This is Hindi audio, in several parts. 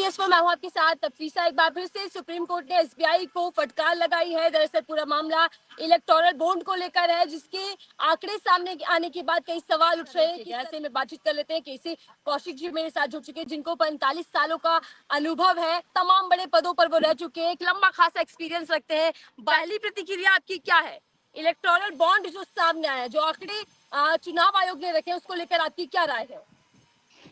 DS4 मैं हूं आपके साथ तफरीसा। एक बार फिर से सुप्रीम कोर्ट ने SBI को फटकार लगाई है। दरअसल पूरा मामला इलेक्टोरल बॉन्ड को लेकर है, जिसके आंकड़े सामने आने के बाद कई सवाल उठ रहे हैं। ऐसे में बातचीत कर लेते हैं। केसी कौशिक जी मेरे साथ जुड़ चुके हैं, जिनको 45 सालों का अनुभव है, तमाम बड़े पदों पर वो रह चुके हैं, एक लंबा खासा एक्सपीरियंस रखते हैं। पहली प्रतिक्रिया आपकी क्या है? इलेक्टोरल बॉन्ड जो सामने आया है, जो आंकड़े चुनाव आयोग ने रखे, उसको लेकर आपकी क्या राय है?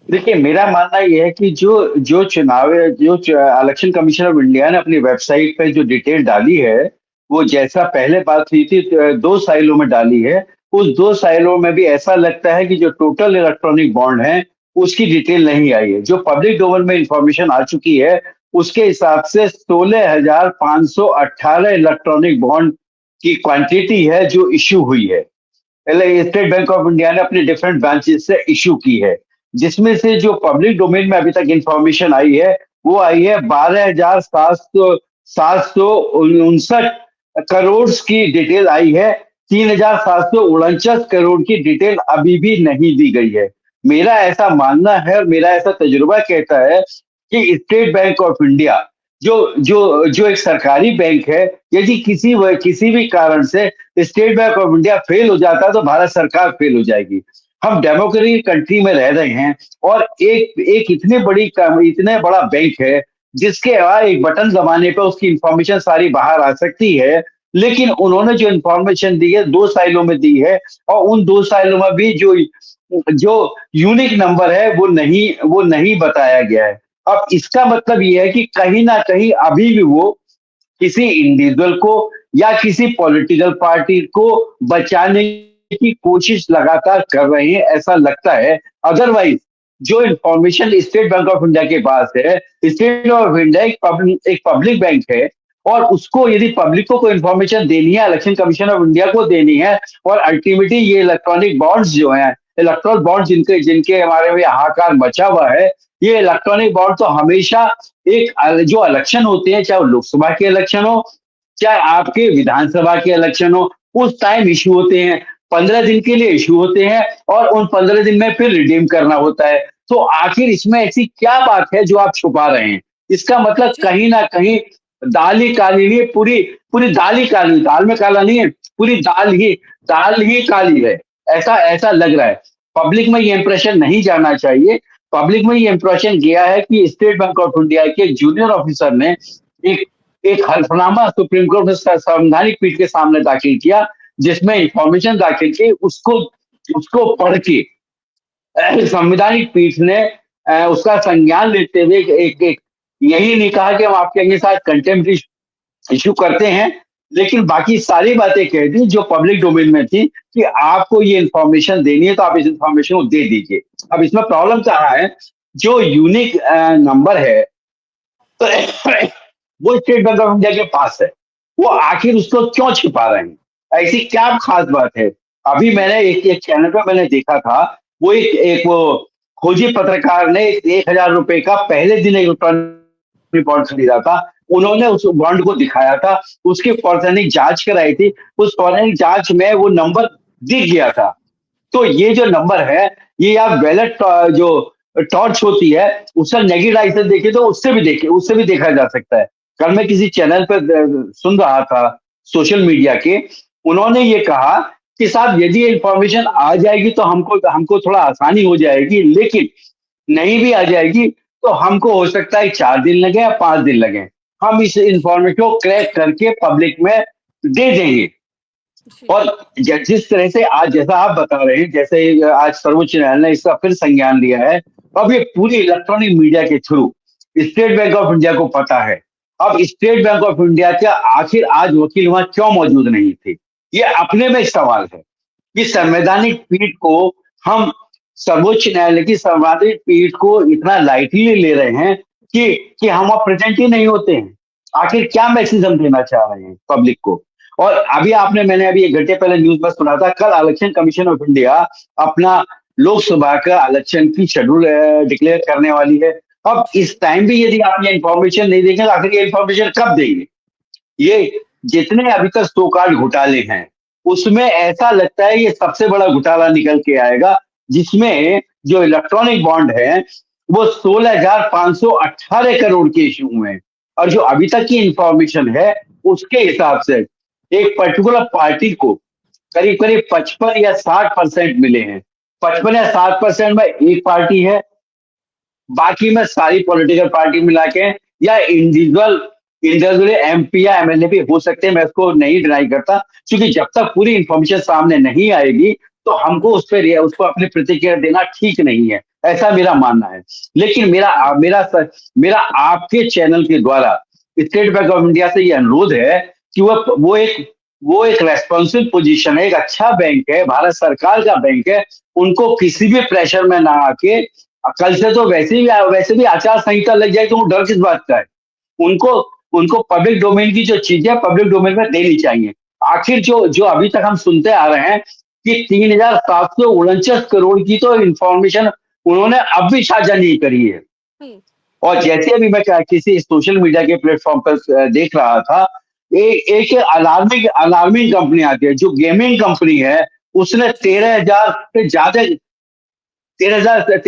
देखिए, मेरा मानना यह है कि जो जो चुनाव जो इलेक्शन कमीशन ऑफ इंडिया ने अपनी वेबसाइट पे जो डिटेल डाली है, वो जैसा पहले बात हुई थी 2 साइलों में डाली है। उस 2 साइलों में भी ऐसा लगता है कि जो टोटल इलेक्ट्रॉनिक बॉन्ड है उसकी डिटेल नहीं आई है। जो पब्लिक डोमेन में इंफॉर्मेशन आ चुकी है उसके हिसाब से 16,518 इलेक्ट्रॉनिक बॉन्ड की क्वांटिटी है जो इश्यू हुई है। स्टेट बैंक ऑफ इंडिया ने अपने डिफरेंट ब्रांचेस से इश्यू की है, जिसमें से जो पब्लिक डोमेन में अभी तक इंफॉर्मेशन आई है वो आई है 12,759 करोड़ की डिटेल आई है। 3,749 करोड़ की डिटेल अभी भी नहीं दी गई है। मेरा ऐसा मानना है और मेरा ऐसा तजुर्बा कहता है कि स्टेट बैंक ऑफ इंडिया जो जो जो एक सरकारी बैंक है, यदि किसी भी कारण से state bank of India fail हो जाता है तो भारत सरकार फेल हो जाएगी। हम डेमोक्रेटिक कंट्री में रह रहे हैं और एक एक इतने बड़ा बैंक है जिसके एक बटन दबाने पर उसकी इंफॉर्मेशन सारी बाहर आ सकती है। लेकिन उन्होंने जो इंफॉर्मेशन दी है 2 साइलों में दी है, और उन 2 साइलों में भी जो जो यूनिक नंबर है वो नहीं बताया गया है। अब इसका मतलब ये है कि कहीं ना कहीं अभी भी वो किसी इंडिविजुअल को या किसी पॉलिटिकल पार्टी को बचाने की कोशिश लगातार कर रहे हैं, ऐसा लगता है। अदरवाइज जो information state bank of India के पास है, स्टेट ऑफ इंडिया एक पब्लिक बैंक है, और उसको यदि पब्लिक को कोई इंफॉर्मेशन देनी है, इलेक्शन कमीशन ऑफ इंडिया को देनी है, और अल्टीमेटली ये इलेक्ट्रॉनिक बॉन्ड्स जो हैं, इलेक्ट्रॉनिक बॉन्ड जिनके जिनके हमारे में हाहाकार मचा हुआ है, ये इलेक्ट्रॉनिक बॉन्ड तो हमेशा एक जो इलेक्शन होते हैं, चाहे वो लोकसभा के इलेक्शन हो चाहे आपके विधानसभा के इलेक्शन हो, उस टाइम इश्यू होते हैं। 15 दिन के लिए इश्यू होते हैं और उन 15 दिन में फिर रिडीम करना होता है। तो आखिर इसमें ऐसी क्या बात है जो आप छुपा रहे हैं? इसका मतलब कहीं ना कहीं दाल ही काली नहीं है, पूरी पूरी दाल ही काली, दाल में काला नहीं है, पूरी दाल ही काली है। ऐसा ऐसा लग रहा है। पब्लिक में ये इंप्रेशन नहीं जाना चाहिए। पब्लिक में ये इंप्रेशन गया है कि स्टेट बैंक ऑफ इंडिया के एक जूनियर ऑफिसर ने एक एक हल्फनामा सुप्रीम कोर्ट में संवैधानिक पीठ के सामने दाखिल किया, जिसमें इंफॉर्मेशन दाखिल की। उसको उसको पढ़ के संवैधानिक पीठ ने उसका संज्ञान लेते हुए एक यही नहीं कहा कि हम आपके साथ कंटेम्प्ट इश्यू करते हैं, लेकिन बाकी सारी बातें कह दी जो पब्लिक डोमेन में थी कि आपको ये इंफॉर्मेशन देनी है तो आप इस इंफॉर्मेशन को दे दीजिए। अब इसमें प्रॉब्लम कहाँ है? जो यूनिक नंबर है तो वो स्टेट बैंक ऑफ इंडिया के पास है, वो आखिर उसको क्यों छिपा रहे हैं? ऐसी क्या खास बात है? अभी मैंने एक चैनल पर मैंने देखा था, वो एक वो खोजी पत्रकार ने 1,000 रुपए का पहले दिन इलेक्ट्रॉनिक बॉन्ड खरीदा था। उन्होंने उस बॉन्ड को दिखाया था, उसकी फॉरेंसिक जांच कराई थी, उस फॉरेंसिक जांच में वो नंबर दिख गया था। तो ये जो नंबर है, ये आप बैलेट जो टॉर्च होती है उसका नेगेटिव आई से देखे तो उससे भी देखा जा सकता है। कल मैं किसी चैनल पर सुन रहा था सोशल मीडिया के, उन्होंने ये कहा कि साहब यदि इंफॉर्मेशन आ जाएगी तो हमको थोड़ा आसानी हो जाएगी, लेकिन नहीं भी आ जाएगी तो हमको हो सकता है 4 दिन लगे या 5 दिन लगे, हम इस इंफॉर्मेशन को क्रैक करके पब्लिक में दे देंगे। और जिस तरह से आज जैसा आप बता रहे हैं, जैसे आज सर्वोच्च न्यायालय ने इसका फिर संज्ञान लिया है, अब ये पूरी इलेक्ट्रॉनिक मीडिया के through state bank of India को पता है। अब स्टेट बैंक ऑफ इंडिया के आखिर आज वकील वहां क्यों मौजूद नहीं थे, ये अपने में एक सवाल है। कि संवैधानिक पीठ को हम सर्वोच्च न्यायालय की संवैधानिक पीठ को इतना लाइटली ले रहे हैं कि हम वहां प्रेजेंट ही नहीं होते हैं। आखिर क्या मैसेज हम देना चाह रहे हैं पब्लिक को? और मैंने अभी 1 घंटे पहले न्यूज में सुना था, कल इलेक्शन कमीशन ऑफ इंडिया अपना लोकसभा का इलेक्शन की शेड्यूल डिक्लेयर करने वाली है। अब इस टाइम भी यदि आप ये इंफॉर्मेशन नहीं देंगे तो आखिर ये इंफॉर्मेशन कब देंगे? ये जितने अभी तक सो कॉल्ड घोटाले हैं उसमें ऐसा लगता है ये सबसे बड़ा घोटाला निकल के आएगा, जिसमें जो इलेक्ट्रॉनिक बॉन्ड है वो 16,518 करोड़ के इश्यू हुए हैं। और जो अभी तक की इंफॉर्मेशन है उसके हिसाब से एक पर्टिकुलर पार्टी को करीब करीब 55 या 60% मिले हैं। 55 या 60% में एक पार्टी है, बाकी में सारी पॉलिटिकल पार्टी मिला के या इंडिविजुअल एमपी या एमएलए भी हो सकते हैं, मैं इसको नहीं डिनाई करता, क्योंकि जब तक पूरी इंफॉर्मेशन सामने नहीं आएगी तो हमको उसको अपनी प्रतिक्रिया देना ठीक नहीं है, ऐसा मेरा मानना है। लेकिन मेरा आपके चैनल के द्वारा स्टेट बैंक ऑफ इंडिया से ये अनुरोध है कि वो एक रेस्पॉन्सिबल पोजीशन है, एक अच्छा बैंक है, भारत सरकार का बैंक है, उनको किसी भी प्रेशर में ना आके, कल से तो वैसे भी आचार संहिता लग जाए तो वो डर किस बात का है। उनको उनको पब्लिक डोमेन की जो चीजें पब्लिक डोमेन में देनी चाहिए। आखिर जो जो अभी तक हम सुनते आ रहे हैं कि 3,749 करोड़ की तो इंफॉर्मेशन उन्होंने अब भी साझा नहीं करी है। हम्म, और जैसे अभी मैं किसी सोशल मीडिया के प्लेटफॉर्म पर देख रहा था, एक अलार्मिंग अलार्मिंग कंपनी आती है, जो गेमिंग कंपनी है, उसने 13,000 से ज्यादा 13,000 से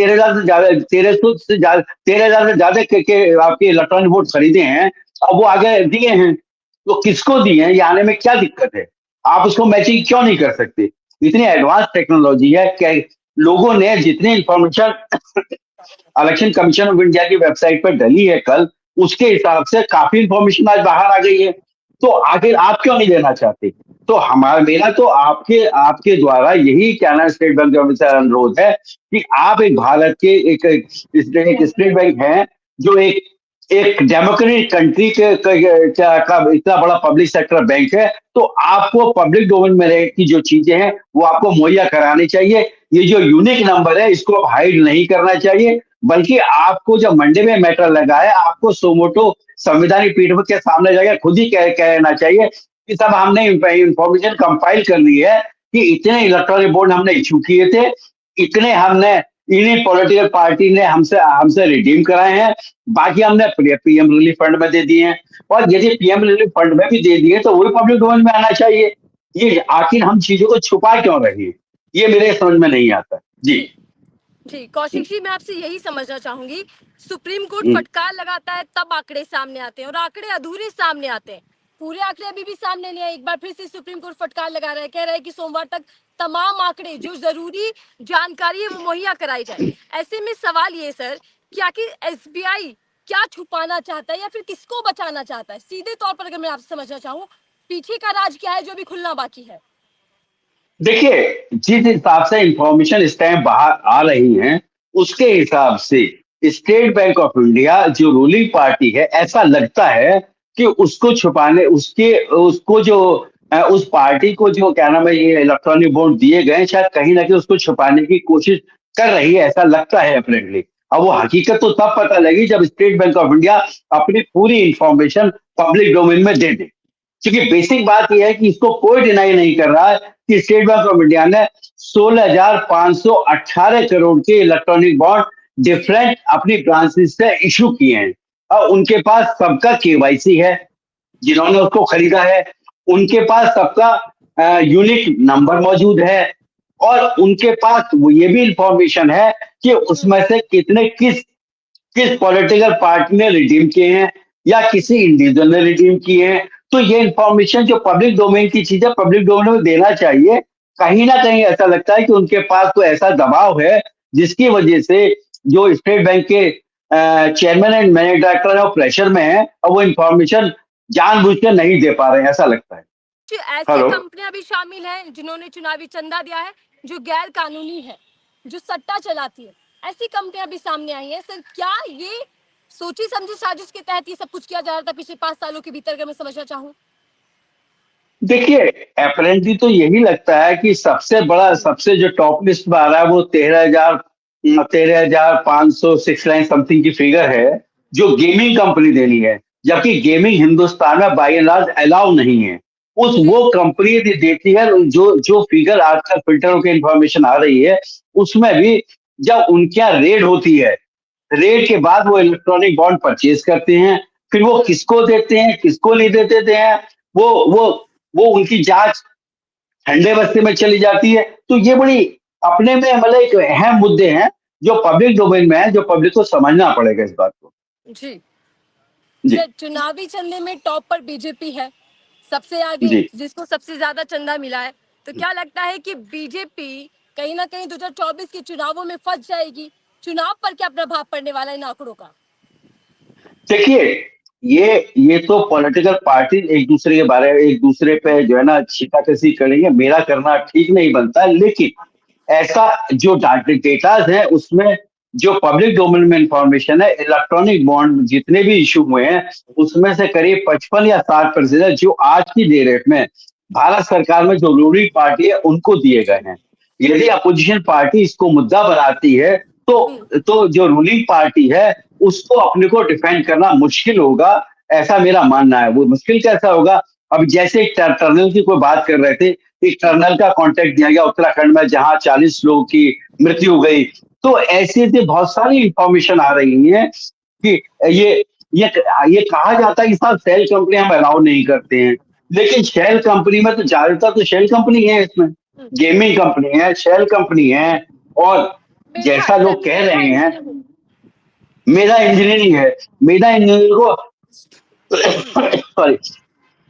ज्यादा 1300 से ज्यादा 13,000 से ज्यादा के आपके इलेक्ट्रॉनिक बोर्ड खरीदे हैं। अब वो आगे दिए हैं, तो किसको दिए हैं, ये आने में क्या दिक्कत है? आप उसको मैचिंग क्यों नहीं कर सकते? इतनी एडवांस टेक्नोलॉजी है क्या? लोगों ने जितनी information election commission of India की वेबसाइट पर डली है कल, उसके हिसाब से काफी इंफॉर्मेशन आज बाहर आ गई है। तो आखिर आप क्यों नहीं देना चाहते? तो हमारा मेरा तो आपके आपके द्वारा यही कहना स्टेट बैंक गवर्नमेंट से अनुरोध है कि आप एक भारत के एक स्टेट बैंक है, जो एक एक डेमोक्रेटिक कंट्री का इतना बड़ा पब्लिक सेक्टर बैंक है, तो आपको पब्लिक डोमेन में की जो चीजें हैं वो आपको मुहैया करानी चाहिए। ये जो यूनिक नंबर है इसको आप हाइड नहीं करना चाहिए, बल्कि आपको जब मंडे में मैटर लगा है, आपको सोमोटो संविधानिक पीठ के सामने जाकर खुद ही कहना चाहिए कि सब हमने इंफॉर्मेशन कंपाइल कर ली है कि इतने इलेक्ट्रॉनिक बोर्ड हमने इशू किए थे, इतने हमने इन्हीं पॉलिटिकल पार्टी ने हमसे हमसे रिडीम कराए हैं, बाकी हमने पीएम रिलीफ फंड में दे दिए हैं। और यदि पीएम रिलीफ फंड में भी दे दिए तो वही पब्लिक डोमेन में आना चाहिए। ये आखिर हम चीजों को छुपा क्यों रहे हैं, ये मेरे समझ में नहीं आता जी। जी जी कौशिक जी, मैं आपसे यही समझना चाहूंगी, सुप्रीम कोर्ट हम्म। फटकार लगाता है तब आंकड़े सामने आते हैं और आंकड़े अधूरे सामने आते हैं। पूरे आंकड़े अभी भी सामने नहीं आए। एक बार फिर से सुप्रीम कोर्ट फटकार लगा रहा है, कह रहा है कि सोमवार तक तमाम आंकड़े, जो जरूरी जानकारी है, वो मुहैया कराई जाए। ऐसे में सवाल ये सर कि आखिर एसबीआई क्या छुपाना चाहता है या फिर किसको बचाना चाहता है? सीधे तौर पर अगर मैं आपसे समझना चाहूँ, पीछे का राज क्या है जो अभी खुलना बाकी है? देखिए, जिस हिसाब से इंफॉर्मेशन इस टाइम बाहर आ रही है, उसके हिसाब से स्टेट बैंक ऑफ इंडिया जो रूलिंग पार्टी है, ऐसा लगता है कि उसको छुपाने उसके उसको जो उस पार्टी को जो क्या नाम है, ये इलेक्ट्रॉनिक बोर्ड दिए गए हैं, शायद कहीं ना कहीं उसको छुपाने की कोशिश कर रही है, ऐसा लगता है अप्रेंटली। अब वो हकीकत तो तब पता लगी जब स्टेट बैंक ऑफ इंडिया अपनी पूरी इंफॉर्मेशन पब्लिक डोमेन में दे दे। क्योंकि बेसिक बात यह है कि इसको कोई डिनाई नहीं कर रहा है कि स्टेट बैंक ऑफ इंडिया ने 16,518 करोड़ के इलेक्ट्रॉनिक बॉन्ड डिफरेंट अपनी ब्रांचेस से इशू किए हैं। और उनके पास सबका केवाईसी है, जिन्होंने उसको खरीदा है उनके पास सबका यूनिक नंबर मौजूद है, और उनके पास वो ये भी इंफॉर्मेशन है कि उसमें से कितने किस किस पॉलिटिकल पार्टी ने रिडीम किए हैं या किसी इंडिविजुअल ने रिडीम किए हैं। तो ये इंफॉर्मेशन जो पब्लिक डोमेन की चीजें पब्लिक डोमेन में देना चाहिए। कहीं ना कहीं ऐसा लगता है कि उनके पास कोई ऐसा दबाव है जिसकी वजह से जो स्टेट बैंक के चेयरमैन एंड मैनेजिंग डायरेक्टर है वो प्रेशर में है और वो इंफॉर्मेशन जानबूझ के नहीं दे पा रहे हैं, ऐसा लगता है। कुछ ऐसी हेलो। कंपनियां भी शामिल हैं जिन्होंने चुनावी चंदा दिया है, जो गैर कानूनी है, जो सट्टा चलाती है, ऐसी कंपनियां भी सामने आई हैं। सर, क्या ये सोची समझी साजिश के तहत ये सब कुछ किया जा रहा था पिछले 5 सालों के भीतर, अगर मैं समझना चाहूँ? देखिए, अपेरेंटली तो यही लगता है कि सबसे बड़ा सबसे जो टॉप लिस्ट में आ रहा है वो 13,506 समथिंग की फिगर है, जो गेमिंग कंपनी देनी है, जबकि गेमिंग हिंदुस्तान में बाई एंड लार्ज अलाउ नहीं है। वो कंपनी देती है। जो जो फिगर आजकल फिल्टर होकर इंफॉर्मेशन आ रही है, उसमें भी जब उनके यहाँ रेड होती है, रेड के बाद वो इलेक्ट्रॉनिक बॉन्ड परचेज करते हैं, फिर वो किसको देते हैं किसको नहीं देते हैं, वो वो वो उनकी जांच ठंडे बस्ते में चली जाती है। तो ये बड़ी अपने में मतलब एक अहम मुद्दे हैं जो पब्लिक डोमेन में है, जो पब्लिक को समझना पड़ेगा इस बात को। जी जी, सर, चुनावी चंदे में टॉप पर बीजेपी है, सबसे आगे, जी। जिसको सबसे ज्यादा चंदा मिला है। तो क्या लगता है कि बीजेपी कहीं ना कहीं 2024 के चुनावों में फंस जाएगी? चुनाव पर क्या प्रभाव पड़ने वाला है इन आंकड़ों का? देखिए, ये तो पॉलिटिकल पार्टी एक दूसरे के बारे में एक दूसरे पे जो है ना छींटाकशी करेंगे, मेरा करना ठीक नहीं बनता है, लेकिन ऐसा जो डेटाज है उसमें जो पब्लिक डोमेन में इंफॉर्मेशन है, इलेक्ट्रॉनिक बॉन्ड जितने भी इशू हुए हैं उसमें से करीब 55 या 60% जो आज की डेट में भारत सरकार में जो रूलिंग पार्टी है उनको दिए गए हैं। यदि अपोजिशन पार्टी इसको मुद्दा बनाती है तो जो रूलिंग पार्टी है उसको अपने को डिफेंड करना मुश्किल होगा, ऐसा मेरा मानना है। वो मुश्किल कैसा होगा? अब जैसे एक टनल की कोई बात कर रहे थे, एक टनल का कॉन्टेक्ट दिया गया उत्तराखंड में जहां 40 लोगों की मृत्यु हो गई। तो ऐसे से बहुत सारी इंफॉर्मेशन आ रही है कि ये ये ये कहा जाता है कि साहब शेल कंपनी हम अलाउ नहीं करते हैं, लेकिन शेल कंपनी में तो ज्यादातर तो शेल कंपनी है, इसमें गेमिंग कंपनी है, शेल कंपनी है, और मेधा जैसा सर, लोग कह मेधा रहे हैं इंजीनियरिंग। मेरा इंजीनियरिंग है, मेरा इंजीनियरिंग को सॉरी,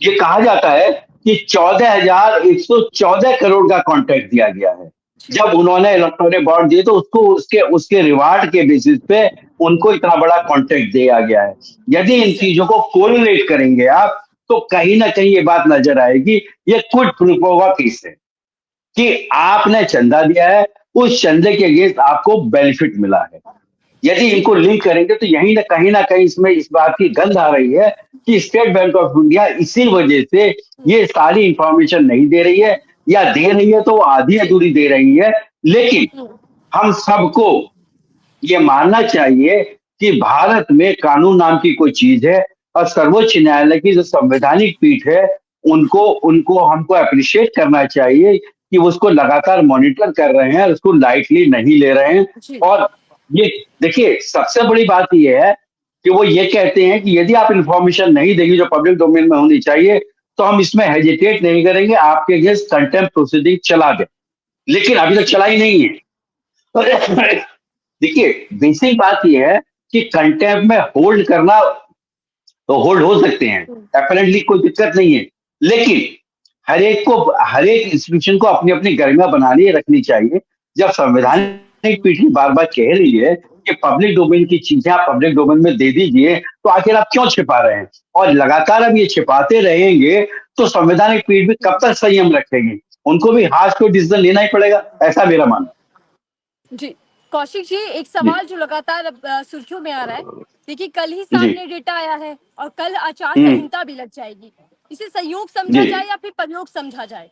ये कहा जाता है कि 14,114 करोड़ का कॉन्ट्रैक्ट दिया गया है। जब उन्होंने इलेक्टोरल बॉन्ड दिए तो उसको उसके उसके रिवार्ड के बेसिस पे उनको इतना बड़ा कॉन्ट्रैक्ट दिया गया है। यदि जी इन सर। चीजों को कोरिलेट करेंगे आप तो कहीं ना कहीं ये बात नजर आएगी, ये क्विड प्रो क्वो केस है कि आपने चंदा दिया है, उस चंदे के अगेंस्ट आपको बेनिफिट मिला है। यदि जी इनको लिंक करेंगे तो यही ना कहीं इसमें इस बात की गंध आ रही है कि स्टेट बैंक ऑफ इंडिया इसी वजह से ये सारी इंफॉर्मेशन नहीं दे रही है, या दे रही है तो आधी जी अधूरी दे रही है। लेकिन हम सबको ये मानना चाहिए कि भारत में कानून नाम की कोई चीज है, और सर्वोच्च न्यायालय की जो जी संवैधानिक पीठ है उनको उनको हमको अप्रिशिएट करना चाहिए कि वो उसको लगातार मॉनिटर कर रहे हैं, उसको लाइटली नहीं ले रहे हैं। जी और ये देखिए, सबसे बड़ी बात ये है कि वो ये कहते हैं कि यदि आप इंफॉर्मेशन नहीं देंगे जो पब्लिक डोमेन में होनी चाहिए तो हम इसमें हेजिटेट नहीं करेंगे, आपके अगेंस्ट कंटेम्प्ट प्रोसीडिंग चला दें। लेकिन अभी तक जी चला ही नहीं है। देखिए, बेसिक बात ये है कि कंटेम्प्ट में होल्ड करना तो होल्ड हो सकते हैं, अपरेंटली कोई दिक्कत नहीं है, लेकिन हर एक इंस्टीट्यूशन को अपनी अपनी गरिमा बनानी रखनी चाहिए। जब जी संवैधानिक पीठ बार बार कह रही है कि पब्लिक डोमेन की चीजें आप पब्लिक डोमेन में दे दीजिए, तो आखिर आप क्यों छिपा रहे हैं? और लगातार अब ये छिपाते रहेंगे तो संवैधानिक पीठ भी कब तक संयम रखेगी? उनको भी हाथ को डिसीजन लेना ही पड़ेगा, ऐसा मेरा मानना जी कौशिक जी, एक है। जी, सवाल जो लगातार अब सुर्खियों में आ रहा है। देखिए, कल ही जी, सामने डेटा आया है और कल आचार हम्म, संहिता भी लग जाएगी। इसे संयोग समझा जी। जाए या फिर प्रयोग समझा जाए?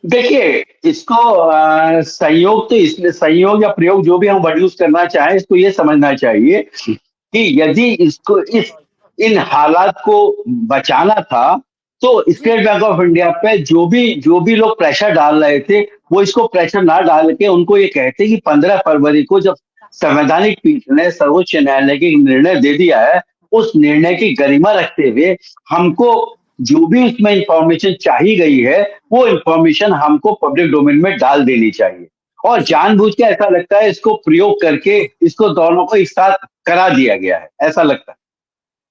देखिए, इसको संयोग तो इसलिए संयोग या प्रयोग जो भी हम वर्ड यूज करना चाहें, इसको ये समझना चाहिए कि यदि इसको इस इन हालात को बचाना था तो जी स्टेट बैंक ऑफ इंडिया पे जो भी लोग प्रेशर डाल रहे थे वो इसको प्रेशर ना डाल के उनको ये कहते कि 15 फरवरी को जब संवैधानिक पीठ ने सर्वोच्च न्यायालय के निर्णय दे दिया है, उस निर्णय जी की गरिमा रखते हुए हमको जो भी उसमें इंफॉर्मेशन चाहिए गई है वो इंफॉर्मेशन हमको पब्लिक डोमेन में डाल देनी चाहिए। और जी जानबूझ के ऐसा लगता है इसको प्रयोग करके इसको दोनों को एक साथ करा दिया गया है, ऐसा लगता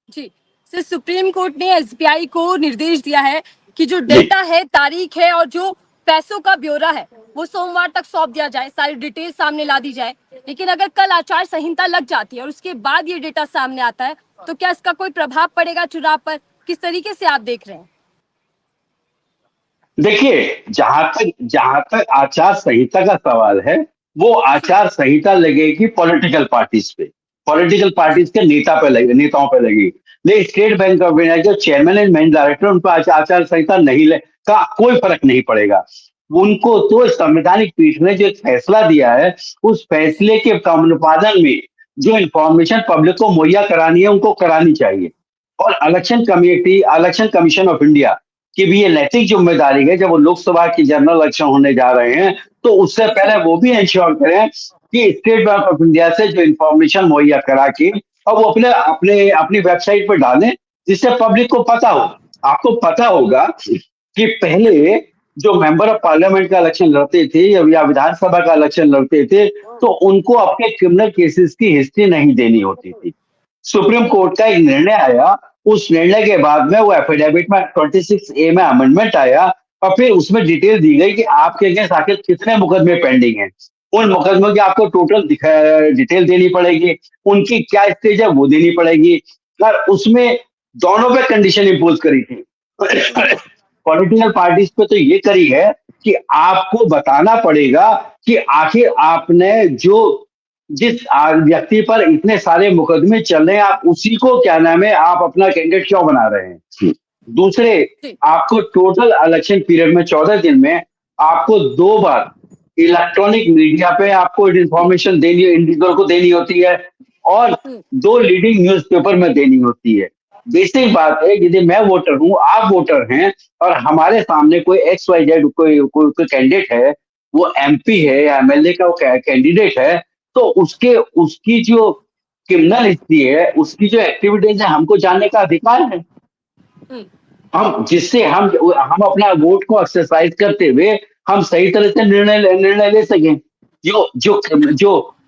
जी सर, सुप्रीम कोर्ट ने एसबीआई को निर्देश दिया है कि जो है। जी, डेटा है, तारीख है और जो पैसों का ब्यौरा है, वो सोमवार तक सौंप दिया जाए, सारी डिटेल सामने ला दी जाए। लेकिन अगर कल आचार संहिता लग जाती है और उसके बाद ये डेटा सामने आता है, तो क्या इसका कोई प्रभाव पड़ेगा चुनाव पर? किस तरीके से आप देख रहे हैं? देखिए, जहां तक आचार संहिता का सवाल है, वो जी आचार संहिता लगेगी पॉलिटिकल पार्टीज पे, पॉलिटिकल जी पार्टीज के नेताओं पे लगेगी। लेकिन स्टेट बैंक ऑफ इंडिया जो चेयरमैन एंड मैनेजिंग डायरेक्टर उन पर आचार संहिता नहीं का कोई फर्क नहीं पड़ेगा। उनको तो संवैधानिक पीठ ने जो एक फैसला दिया है उस जी फैसले के अनुपालन में जो इंफॉर्मेशन पब्लिक को मुहैया करानी है उनको करानी चाहिए। और इलेक्शन कमीशन ऑफ इंडिया की भी ये नैतिक जिम्मेदारी है, जब वो लोकसभा की जनरल इलेक्शन होने जा रहे हैं तो उससे जी पहले वो भी इंश्योर करें कि स्टेट बैंक ऑफ इंडिया से जो इंफॉर्मेशन मुहैया करा के और वो अपने अपने अपनी वेबसाइट पर डालें, जिससे पब्लिक को पता हो। आपको पता होगा कि पहले जो मेंबर ऑफ पार्लियामेंट का इलेक्शन लड़ते थे या विधानसभा का इलेक्शन लड़ते थे, तो उनको अपने क्रिमिनल केसेस की हिस्ट्री नहीं देनी होती थी। सुप्रीम कोर्ट का एक निर्णय आया, उस निर्णय के बाद में वो एफिडेविट में 26A में अमेंडमेंट आया और फिर उसमें डिटेल दी गई कि आपके अगेंस्ट आखिर कितने मुकदमे पेंडिंग हैं। उन मुकदमों की आपको टोटल डिटेल देनी पड़ेगी, उनकी क्या स्टेज है वो देनी पड़ेगी। और उसमें दोनों पे कंडीशन इम्पोज करी थी। पॉलिटिकल पार्टीज पे तो ये करी है कि आपको बताना पड़ेगा कि आखिर आपने जिस व्यक्ति पर इतने सारे मुकदमे चल रहे हैं, आप उसी को क्या नाम है, आप अपना कैंडिडेट क्यों बना रहे हैं। दूसरे, आपको टोटल इलेक्शन पीरियड में 14 दिन में आपको 2 बार इलेक्ट्रॉनिक मीडिया पे आपको इंफॉर्मेशन देनी, इंडिविजुअल को देनी होती है और 2 लीडिंग न्यूज़पेपर में देनी होती है। बेसिक बात है, यदि मैं वोटर हूं, आप वोटर हैं और हमारे सामने कोई XYZ कोई कैंडिडेट है, वो MP है या MLA का कैंडिडेट है, तो उसकी जो क्रिमिनल हिस्ट्री है, उसकी जो एक्टिविटीज है, हमको जानने का अधिकार है। हम जिससे हम अपना वोट को एक्सरसाइज करते हुए हम सही तरह से निर्णय ले सकें। जो जो जो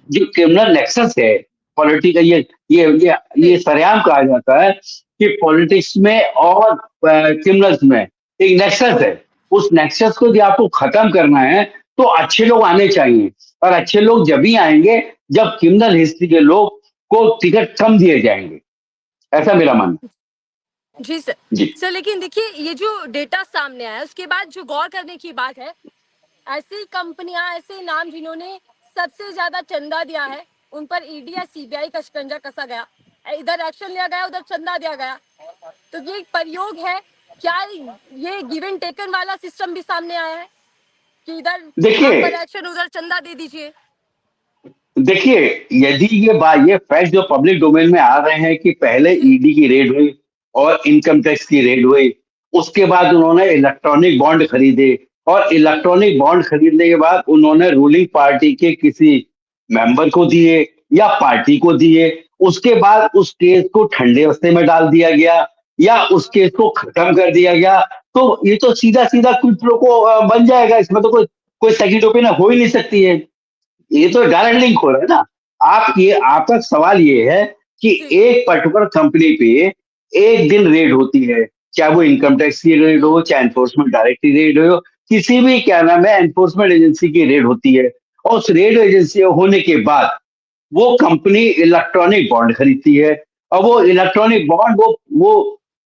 जो क्रिमिनल नेक्सस है पॉलिटिकल, ये सरेआम कहा जाता है कि पॉलिटिक्स में और क्रिमिनल्स में एक नेक्सस है। उस नेक्सस को यदि आपको खत्म करना है तो अच्छे लोग आने चाहिए, और अच्छे लोग जब ही आएंगे जब क्रिमिनल हिस्ट्री के लोग को टिकट कम दिए जाएंगे। ऐसा मेरा मानना। जी सर। जी सर, लेकिन देखिए, ये जो डेटा सामने आया उसके बाद जो गौर करने की बात है, ऐसी कंपनियां, ऐसे नाम जिन्होंने सबसे ज्यादा चंदा दिया है, उन पर ईडी या सीबीआई का शिकंजा कसा गया, इधर एक्शन लिया गया, उधर चंदा दिया गया। तो ये एक प्रयोग है क्या? ये गिवन टेकन वाला सिस्टम भी सामने आया है कि इधर आप पर देखिए एक्शन, उधर चंदा दे दीजिए। देखिए यदि ये फैक्ट जो पब्लिक डोमेन में आ रहे हैं कि पहले ईडी की रेड हुई और इनकम टैक्स की रेड हुई, उसके बाद उन्होंने इलेक्ट्रॉनिक बॉन्ड खरीदे और इलेक्ट्रॉनिक बॉन्ड खरीदने के बाद उन्होंने रूलिंग पार्टी के किसी मेंबर को दिए या पार्टी को दिए। उसके बाद उस केस को ठंडे बस्ते में डाल दिया गया या उस केस को खत्म कर दिया गया। तो ये तो सीधा सीधा क्विड प्रो को बन जाएगा। इसमें तो कोई सेकंड ओपिनियन हो ही नहीं सकती है। ये तो डायरेक्ट लिंक हो रहा है ना। आपका सवाल ये है कि एक पर्टिकुलर कंपनी पे एक दिन रेड होती है, चाहे वो इनकम टैक्स की रेड हो, चाहे एनफोर्समेंट डायरेक्टरी रेड हो, किसी भी क्या नाम है एनफोर्समेंट एजेंसी की रेड होती है, और उस रेड एजेंसी होने के बाद वो कंपनी इलेक्ट्रॉनिक बॉन्ड खरीदती है और वो इलेक्ट्रॉनिक बॉन्ड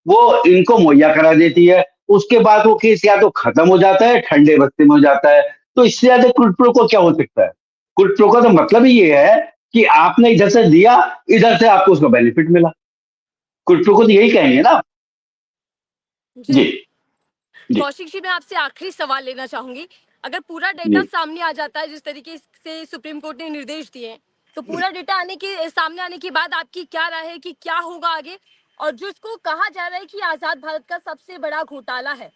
वो इनको मुहैया करा देती है। उसके बाद वो केस या तो खत्म हो जाता है, ठंडे बस्ते में हो जाता है। तो इससे ज्यादा क्विड प्रो को क्या हो सकता है। क्विड प्रो का तो मतलब ही ये है कि आपने इधर से दिया, इधर से आपको उसका बेनिफिट मिला। क्विड प्रो को तो यही कहेंगे ना। जी जी कौशिक जी, मैं आपसे आखिरी सवाल लेना चाहूंगी। अगर पूरा डेटा जी सामने आ जाता है जिस तरीके से सुप्रीम कोर्ट ने निर्देश दिए हैं, तो पूरा डेटा सामने आने के बाद आपकी क्या राय है कि क्या होगा आगे? और जिसको कहा जा रहा है कि आजाद भारत का सबसे बड़ा घोटाला है,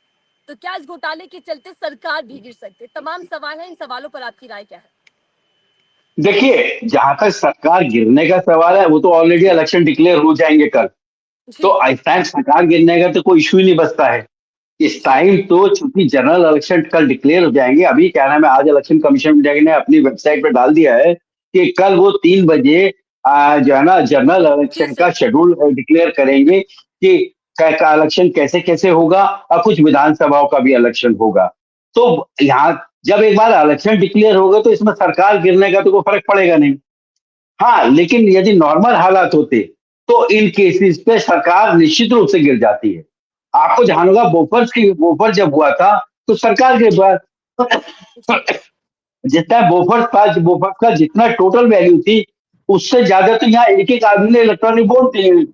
तो क्या इस घोटाले के चलते सरकार भी गिर सकती है? तमाम सवाल हैं, इन सवालों पर आपकी राय क्या है? देखिए, जहां तक सरकार गिरने का सवाल है, वो तो ऑलरेडी इलेक्शन डिक्लेयर हो जाएंगे कल। तो इस टाइम सरकार गिरने का तो कोई इशू ही नहीं बचता है। इस टाइम तो चूंकि जनरल इलेक्शन कल डिक्लेयर हो जाएंगे। अभी क्या नाम है, आज इलेक्शन कमीशन ऑफ इंडिया ने अपनी वेबसाइट पर डाल दिया है कि कल वो 3 बजे जो है ना जनरल इलेक्शन का शेड्यूल डिक्लेयर करेंगे कि का इलेक्शन कैसे कैसे होगा, और कुछ विधानसभाओं का भी इलेक्शन होगा। तो यहाँ जब एक बार इलेक्शन डिक्लेयर होगा तो इसमें सरकार गिरने का तो कोई फर्क पड़ेगा नहीं। हाँ, लेकिन यदि नॉर्मल हालात होते तो इन केसेस पे सरकार निश्चित रूप से गिर जाती है। आपको ध्यान होगा बोफर्स जब हुआ था तो सरकार के बाद जितना बोफर्स का जितना टोटल वैल्यू थी, उससे ज्यादा तो यहाँ एक एक आदमी ने इलेक्ट्रॉनिक बोर्ड दिए।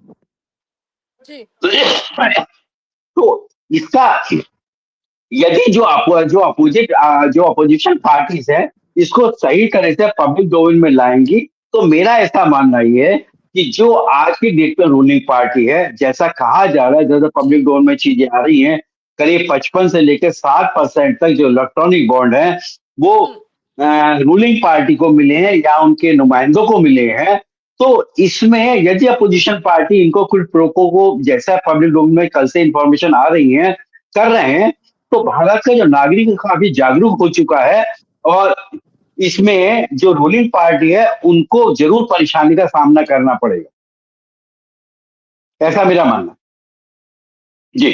तो इसका यदि जो अपोजिशन पार्टीज है इसको सही तरह से पब्लिक डोमेन में लाएंगी, तो मेरा ऐसा मानना ये है कि जो आज की डेट में रूलिंग पार्टी है, जैसा कहा जा रहा है, जैसे पब्लिक डोमेन में चीजें आ रही हैं, करीब 55 से लेकर 60% तक जो इलेक्ट्रॉनिक बॉन्ड है वो रूलिंग पार्टी को मिले हैं या उनके नुमाइंदों को मिले हैं। तो इसमें यदि अपोजिशन पार्टी इनको कुछ प्रोको को, जैसा पब्लिक डोमेन में कल से इंफॉर्मेशन आ रही है, कर रहे हैं, तो भारत का जो नागरिक काफी जागरूक हो चुका है और इसमें जो रूलिंग पार्टी है उनको जरूर परेशानी का सामना करना पड़ेगा, ऐसा मेरा मानना। जी।